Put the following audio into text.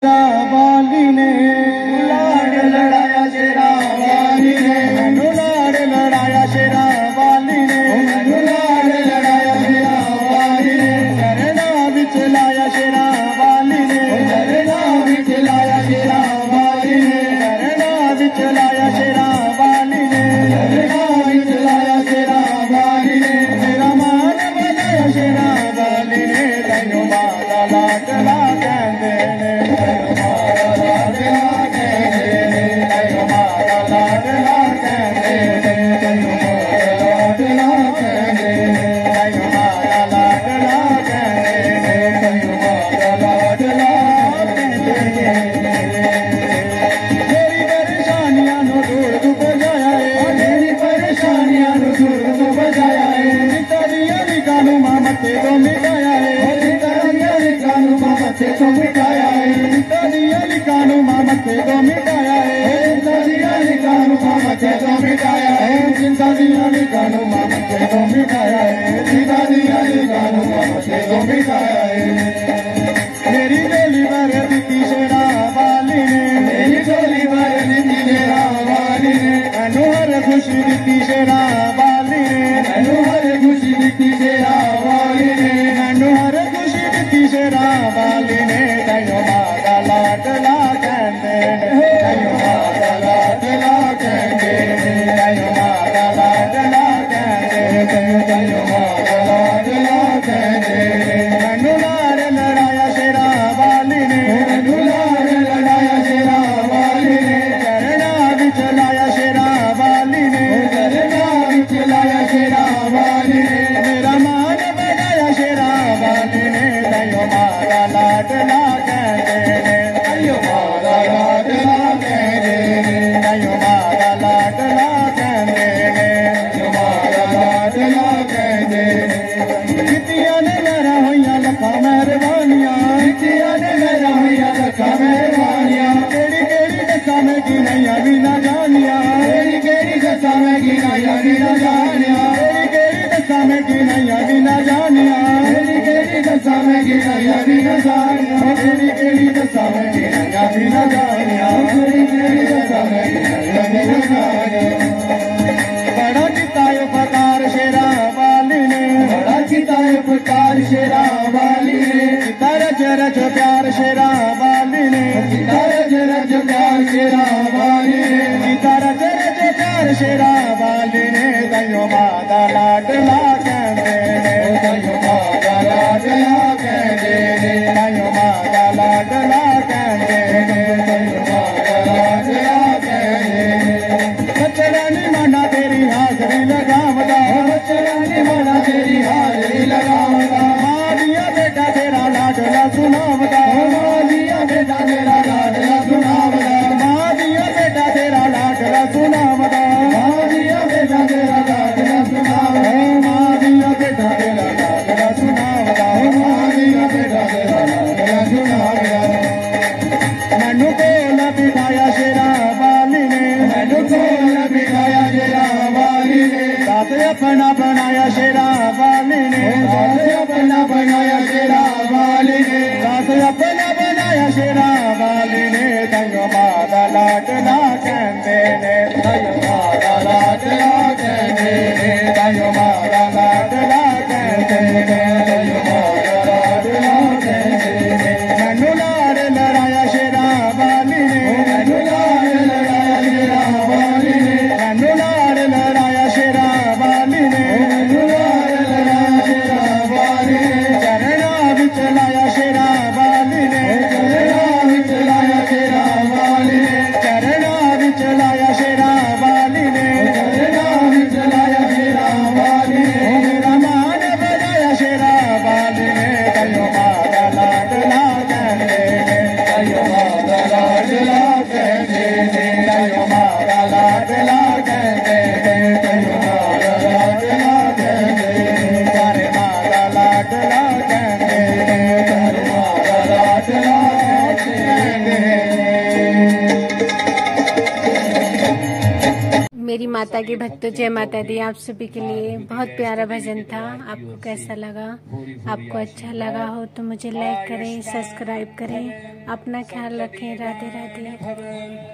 वाली ने लाड लड़ाया शेरा वाली ने, मैनू लाड लड़ाया शेरा वाली ने, मैनू लाड लड़ाया शेरा वाली ने, झरना विच लाया शेरा वाली ने, झरना विच लाया शेरा वाली ने, झरना विच लाया शेरा वाली ने, झरना विच लाया शेरा वाली ने, मेरा मान बनाया शेरा वाली ने, तैनू माता लाडला कहंदे ने, को मिटाया है दिया लिखानू मामते को मिटाया है दिया लिखानू मामते को मिटाया है जिंदा दिया लिखानू मामते को मिटाया है जिंदा दिया लिखानू मामते को मिटाया है। मेरी डोली भर दी शेरा वाली ने, मेरी डोली भर दी शेरा वाली ने, मैनू हर खुशी दी शेरा वाली ने, मैनू हर खुशी दी शेरा वाली ने, मैनू हर खुशी दी शेरा वाली ने, तैनू माता लाडला कहंदे ने, तैनू माता लाडला कहंदे ने, तैनू माता लाडला कहंदे ने, तैनू माता लाडला कहंदे ने, मैनू लाड लड़ाया शेरा वाली ने, मैनू लाड लड़ाया शेरा वाली ने, झरना विच लाया शेरा वाली ने, झरना विच लाया शेरा वाली ने, मेरा मान बनाया शेरा वाली ने, तैनू माता लाडला कहंदे ने, तैनू माता लाडला कहंदे ने, तैनू माता लाडला कहंदे ने, तैनू माता लाडला कहंदे ने। कितियां ने मेरा होइयां लखां मेहरबानियां, कितियां ने मेरा होइयां लखां मेहरबानियां, केड़ी केड़ी दस्सां मैं गिनाइयां भी ना जानियां, केड़ी केड़ी दस्सां मैं गिनाइयां भी ना जानियां, केड़ी केड़ी दस्सां मैं गिनाइयां भी ना जानियां, केड़ी केड़ी दस्सां मैं गिनाइयां भी ना जानियां, केड़ी केड़ी दस्सां मैं गिनाइयां भी ना जानियां, केड़ी केड़ी दस्सां मैं गिनाइयां भी ना जानियां। बड़ा किता उपकार शेरा वाली ने, बड़ा किता उपकार शेरा वाली ने, किता रज रज प्यार शेरा वाली ने, किता रज रज प्यार शेरा वाली ने, किता रज रज प्यार शेरा वाली ने, तैनू माता लाडला कहंदे ने, तैनू माता लाडला कहंदे ने, तैनू माता लाडला कहंदे ने, तैनू माता लाडला कहंदे ने। बचड़ा नी माना तेरी हाजरी लगावदा, बचड़ा नी माना तेरी हाजरी लगावदा, मां दिया बेटा तेरा लाडला सुनावदा, मां दिया बेटा तेरा लाडला सुनावदा, मां दिया बेटा तेरा लाडला सुनावदा, मां दिया बेटा तेरा लाडला सुनावदा, मां दिया बेटा तेरा लाडला सुनावदा, मां दिया बेटा तेरा लाडला सुनावदा। मैनू कोल बिठाया शेरा वाली ने, मैनू कोल बिठाया शेरा वाली ने, दात अपना बनाया शेरा वाली ने, दात अपना बनाया शेरा वाली ने, दात अपना बनाया शेरा वाली ने, तैनू माता लाडला कहंदे ने, तैनू माता लाडला कहंदे ने, तैनू माता लाडला कहंदे ने, तैनू माता लाडला कहंदे ने। मैनू लाड लड़ाया शेरा वाली ने, मैनू लाड लड़ाया शेरा वाली ने, मैनू लाड लड़ाया शेरा वाली ने, मैनू लाड लड़ाया शेरा वाली ने, झरना विच लाया शेरा वाली ने, झरना विच लाया शेरा वाली ने, झरना विच लाया शेरा माता की भक्तों, जय माता दी। आप सभी के लिए बहुत प्यारा भजन था। आपको कैसा लगा? आपको अच्छा लगा हो तो मुझे लाइक करें, सब्सक्राइब करें। अपना ख्याल रखें। राधे राधे।